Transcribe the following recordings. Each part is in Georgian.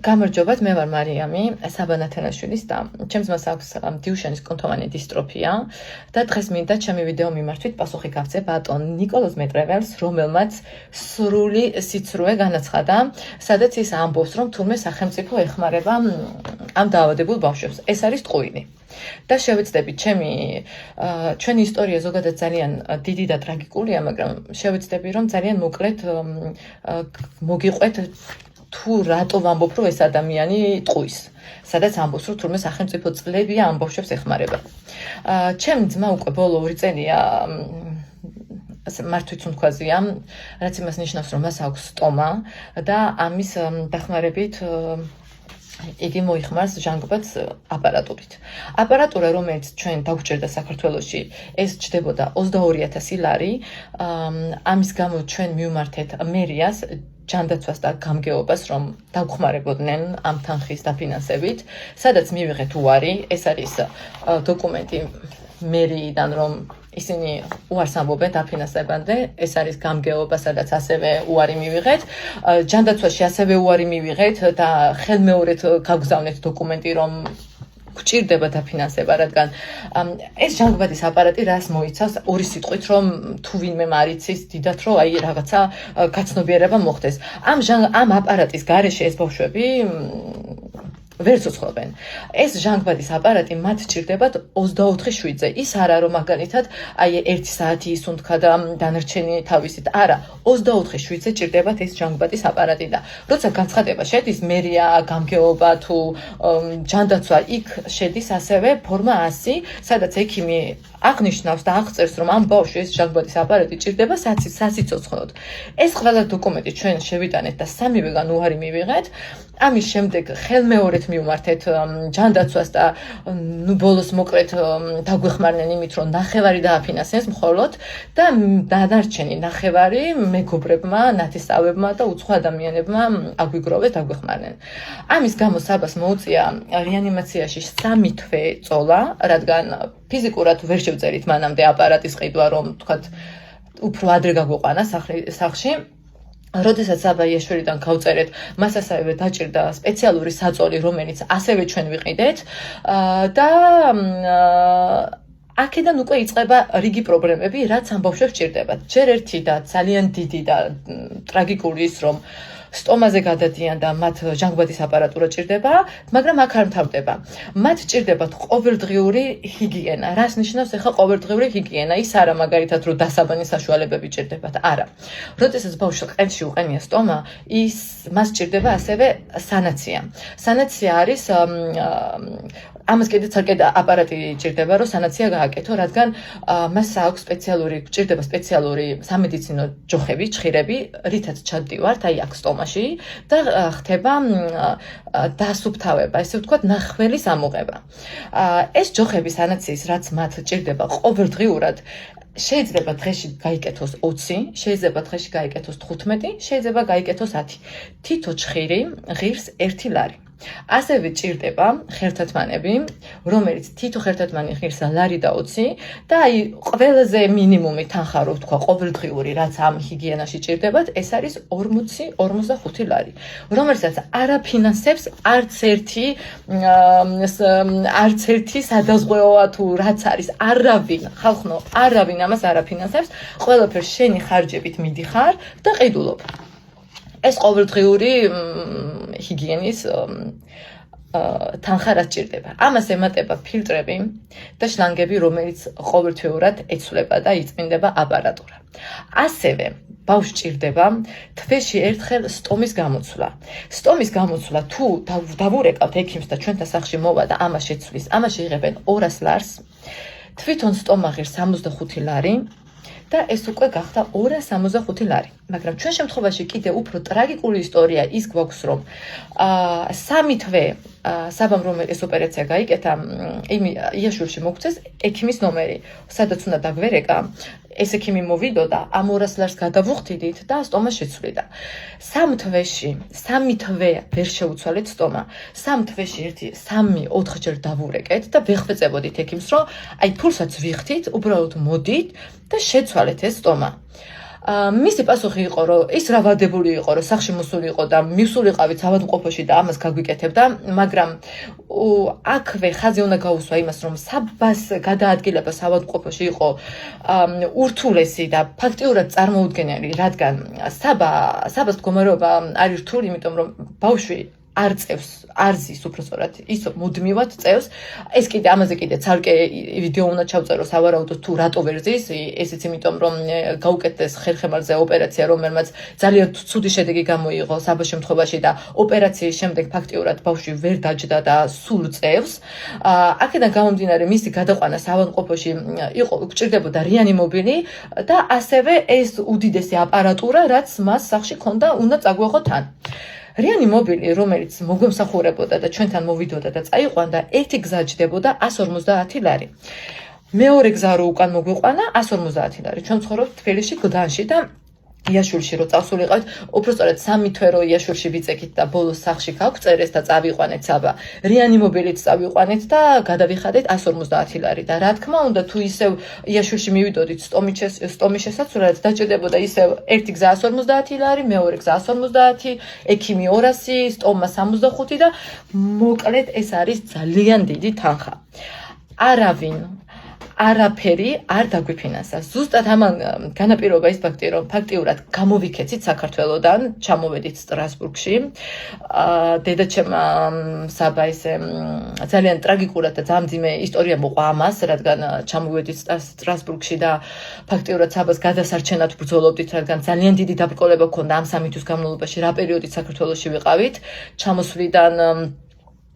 გამარჯობათ, მე ვარ მარიამი, საბანათელაშვილის და ჩემს მას აქვს დიუშანის კონთოვანი დისტროფია და დღეს მინდა ჩემი ვიდეო მიმართვით პასუხი გავცე ბატონ ნიკოლოზ მეტრეველს, რომელმაც სრული სიცრუე განაცხადა, სადაც ის ამბობს, რომ თურმე სახელმწიფო ეხმარება ამ დაავადებულ ბავშვებს. ეს არის ტყუილი. და შევეცდებით ჩვენი ისტორია ზოგადად ძალიან დიდი და ტრაგიკულია, მაგრამ შევეცდები რომ ძალიან მოკლედ მოგიყვეთ თუ რატო ვამბობ, რომ ეს ადამიანი ტყუის, სადაც ამბობს, რომ თურმე სახელმწიფო წლებია ამ ბავშვებს ეხმარება. ჩემი ძმა უკვე ბოლო 2 წელია მართვით უნქვაზია, რაც იმას ნიშნავს, რომ მას აქვს სტომა და ამის დახმარებით იგი მოიხმარს ჟანგბადს აპარატურით. აპარატურა, რომელიც ჩვენ დაგვჭირდა საქართველოში, ეს ჩდებოდა 22,000 ლარი. ამის გამო ჩვენ მივმართეთ მერიას ჯანდაცვას და გამგეობას, რომ დავხმარებოდნენ ამ თანხის დაფინანსებით, სადაც მივიღეთ უარი. ეს არის დოკუმენტი მერიიდან, რომ ისინი უარს ამბობენ დაფინანსებამდე, ეს არის გამგეობა, სადაც ასევე უარი მივიღეთ. ჯანდაცვაში ასევე უარი მივიღეთ და ხელმეორედ გავგზავნეთ დოკუმენტი, რომ გვჭირდება დაფინანსება, რადგან ეს ჟანგბადის აპარატი რას მოიცავს ორი სიტყვით, რომ თუ ვინმე მარიცის დიდათ, რომ აი რაღაცა გაცნობიერება მოხდეს. ამ აპარატის გარეშე ეს ბავშვები ვერ ცოცხლობენ. ეს ჟანგბადის აპარატი მათ ჭირდებათ 24/7-ზე. ის არა, რომ მაგალითად აი 1 საათი ისუნთქა და დანარჩენი თავისით. არა, 24/7-ზე ჭირდებათ ეს ჟანგბადის აპარატი და როცა განცხადება შედის მერია, გამგეობა თუ ჯანდაცვა, იქ შედის ასევე ფორმა 100, სადაც ექიმი აღნიშნავს და აღწერს, რომ ამ ბავშვს ეს ჟანგბადის აპარატი ჭირდება სასიცოცხლოდ. ეს ყველა დოკუმენტი ჩვენ შევიტანეთ და სამივეგან უარი მივიღეთ. ამის შემდეგ ხელმეორედ მივმართეთ ჯანდაცვას და ბოლოს მოკლედ დაგვეხმარნენ იმით, რომ ნახევარი დააფინანსეს მხოლოდ და დანარჩენი ნახევარი მეგობრებმა, ნათესავებმა და უცხო ადამიანებმა აგვიგროვეს, დაგვეხმარნენ. ამის გამო საბას მოუწია რეანიმაციაში 3 თვე წოლა, რადგან ფიზიკურად ვერ შევწერით მანამდე აპარატის ყიდვა, რომ თქვათ უფრო ადრე გაგვიყვანა სახლში. როდესაც საბა იაშვილიდან გავწერეთ, მას ასევე დაჭირდა სპეციალური საწოლი, რომელიც ასევე ჩვენ ვიყიდეთ და აქედან უკვე იწყება რიგი პრობლემები, რაც ამ ბავშვებს ჭირდებათ. ჯერ ერთი და ძალიან დიდი და ტრაგიკული ის, რომ სტომაზე გადადიან და მათ ჟანგბადის აპარატურა ჭირდება, მაგრამ აქ არ მთავრდება. მათ ჭირდებათ ყოველდღიური ჰიგიენა. რას ნიშნავს ახლა ყოველდღიური ჰიგიენა? ის არა მაგალითად, რომ დასაბანის საშუალებები ჭირდებათ. არა. როდესაც ბავშვს ყელში უყენია სტომა, მას ჭირდება ასევე სანაცია. სანაცია არის ამას კიდეც აპარატი ჭირდება, რომ სანაცია გააკეთო, რადგან მას აქვს ჭირდება სპეციალური სამედიცინო ჯოხები, ჩხირები, რითაც ჩადდივართ, აი აქ სტომაში და ხდება დასუფთავება, ესე ვთქვათ, ნახველის ამოღება. ეს ჯოხები სანაციის, რაც მათ ჭირდება ყოველდღიურად, შეიძლება დღეში გაიკეთოს 20, შეიძლება დღეში გაიკეთოს 15, შეიძლება გაიკეთოს 10. თითო ჩხირი ღირს 1 ლარი. ასევე ჭირდება ხერთათმანები, რომელიც თითო ხერთათმანი ღირსა ლარი და 20 და აი ყველაზე მინიმუმი თანხა რო ვთქვა ყოველდღიური, რაც ამ ჰიგიენაში ჭირდებათ, ეს არის 40-45 ლარი, რომელსაც არაფინანსებს არც ერთი სადაზღვეოა თუ რაც არის, არავინ, ხალხო, არავინ ამას არაფინანსებს, ყველაფერს შენი ხარჯებით მიდიხარ და ყიდულობ. ეს ყოველდღიური ჰიგიენის თანხა რაც ჭირდება. ამას ემატება ფილტრები და შლანგები, რომელიც ყოველთვიურად ეცვლება და იწმინდება აპარატურა. ასევე ბავშვს ჭირდება თვეში ერთხელ სტომის გამოცვლა. სტომის გამოცვლა თუ დავურეკავთ ექიმს და ჩვენთან სახლში მოვა და ამას შეცვლის, ამას შეიღებენ 200 ლარს. თვითონ სტომა ღირს 65 ლარი. და ეს უკვე გახდა 265 ლარი. მაგრამ ჩვენ შემთხვევაში კიდე უფრო ტრაგიკული ისტორია ის გვაქვს, რომ 3 თვე საბამ რომ ეს ოპერაცია გაიკეთა, იაშვილში მოგვწეს ექიმის ნომერი, სადაც უნდა დაგვერეკა. ეს ექიმი მოვიდოდა, ამ 200 ლარს გადავუხდიდით და სტომა შეცვლიდა. 3 თვე ვერ შეუცვალეთ სტომა. 3 თვეში 3-4 ჯერ დავურეკეთ და ვეხვეწებოდით ექიმს, რომ აი ფულსაც ვიხდით, უბრალოდ მოდით და შეცვალეთ ეს სტომა. მისი პასუხი იყო, რომ ის რა ვადებული იყო, რომ სახში მოსული იყო და მივსულიყავით ავადმყოფოში და ამას გაგვიკეთებდა, მაგრამ აქვე ხაზი უნდა გაუსვა იმას, რომ საბას გადაადგილება ავადმყოფოში იყო ურთულესი და ფაქტიურად წარმოუდგენელი, რადგან საბას მდგომარეობა არის რთული, იმიტომ რომ ბავშვი არ წევს, არ ზის უბრალოდ ის მუდმივად წევს. ეს კიდე ამაზე კიდე ცალკე ვიდეო უნდა ჩავწერო, სავარაუდოდ თუ რატო ვერ ზის, ესეც იმიტომ რომ გაუკეთეს ხერხემალზე ოპერაცია, რომელმაც ძალიან ცუდი შედეგი გამოიღო საბას შემთხვევაში და ოპერაციის შემდეგ ფაქტიურად ბავშვი ვერ დაჯდა და სულ წევს. აქედან გამომდინარე მისი გადაყვანა ავადმყოფოში იყო გჭირდებოდა რეანიმობილი და ასევე ეს უდიდესი აპარატურა, რაც მას სახში ქონდა, უნდა წაგვეღო თან. რეანიმობილი, რომელიც მოგვემსახურებოდა და ჩვენთან მოვიდოდა და წაიყვანდა, ერთი გზა ჯდებოდა 150 ლარი. მეორე გზა რო უკან მოგვიყვანა 150 ლარი. ჩვენ ვცხოვრობთ თბილისში, გდანში და იაშურში რო წავსულიყავით, უბრალოდ 3 თვე რო იაშურში ვიწექით და ბოლოს სახში გავწერეს და წავიყვანეთ საბა. რეანიმობილით წავიყვანეთ და გადავიხადეთ 150 ლარი და რა თქმა უნდა, თუ ისევ იაშურში მივიდოდით სტომის შესაცვლელად, დაჭირდებოდა ისევ ერთი გზა 150 ლარი, მეორე გზა 150, ექიმი 200, სტომა 65 და მოკლედ ეს არის ძალიან დიდი თანხა. არაფერი არ დაგვიფინანსა. ზუსტად ამან განაპირობა ის ფაქტი, რომ ფაქტიურად გამოვიქეცით საქართველოდან, ჩამოვედით სტრასბურგში. დედაჩემმა საბა ესე ძალიან ტრაგიკულად და ძალიან მძიმე ისტორია მოყვა ამას, რადგან ჩამოვედით სტრასბურგში და ფაქტიურად საბას გადასარჩენად ბრძოლობდით, რადგან ძალიან დიდი დაბრკოლება ჰქონდა ამ 3 თვის განმავლობაში, რა პერიოდით საქართველოში ვიყავით. ჩამოსვლიდან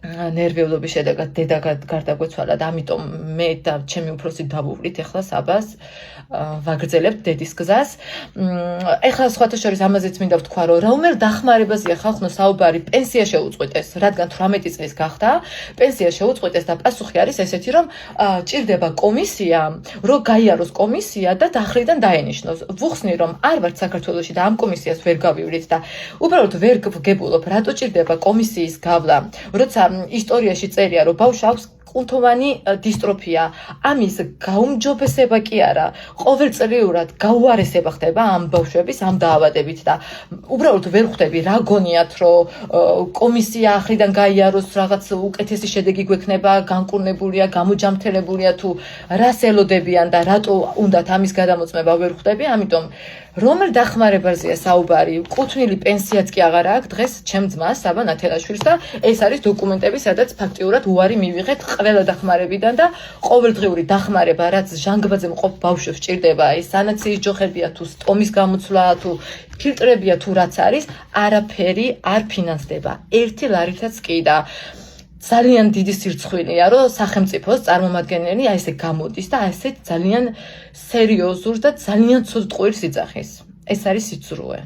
ნერვიულობის შედეგად დედა გარდაგვეცვალა და ამიტომ მე და ჩემი უფროსი დავუვლით ახლა საბას, ვაგრძელებთ დედის გზას. ახლა სხვათა შორის ამაზეც მინდა ვთქვა, რომ რა უმერ დახმარებაზეა ხალხო საუბარი, პენსია შეუწყვეტეს, რადგან 18 წლის გახდა, პენსია შეუწყვეტეს და პასუხი არის ესეთი, რომ ჭირდება კომისია, რომ გაიაროს კომისია და დახრიდან დაენიშნოს. ვუხსნი, რომ არ ვართ საქართველოში და ამ კომისიას ვერ გავივლით და უბრალოდ ვერ ვგებულობ, რატო ჭირდება კომისიის გავლა, როცა ისტორიაში წერია, რომ ბავშვს აქვს კუნთოვანი დისტროფია. ამის გაუმჯობესება კი არა, ყოველწლიურად გაუარესება ხდება ამ ბავშვების ამ დაავადებით და უბრალოდ ვერ ხვდები რა გონიათ, რომ კომისია ახრიდან გაიაროს, რაღაც უკეთესი შედეგი გვექნება, განკურნებულია, გამოჯამრთელებულია თუ რას ელოდებიან და რატო უნდათ ამის გადამოწმება ვერ ხვდები, ამიტომ რომელ დახმარებაზეა საუბარი, კუთვნილი პენსიაც კი აღარ აქვს დღეს ჩემ ძმას საბა ნათელაშვილს და ეს არის დოკუმენტები, სადაც ფაქტიურად უარი მივიღეთ ყველა დახმარებიდან და ყოველდღიური დახმარება, რაც ჟანგბადზე მყოფ ბავშვებს ჭირდება, ეს სანაციის ჯოხებია თუ სტომის გამოცვლა თუ ფილტრებია თუ რაც არის, არაფერი არ ფინანსდება. 1 ლარითაც კი და ძალიან დიდი სირცხვილია, რომ სახელმწიფოს წარმომადგენელი აი ესე გამოდის და აი ესე ძალიან სერიოზულ და ძალიან ცუდ ტყუილს იძახის. ეს არის სიცრუე.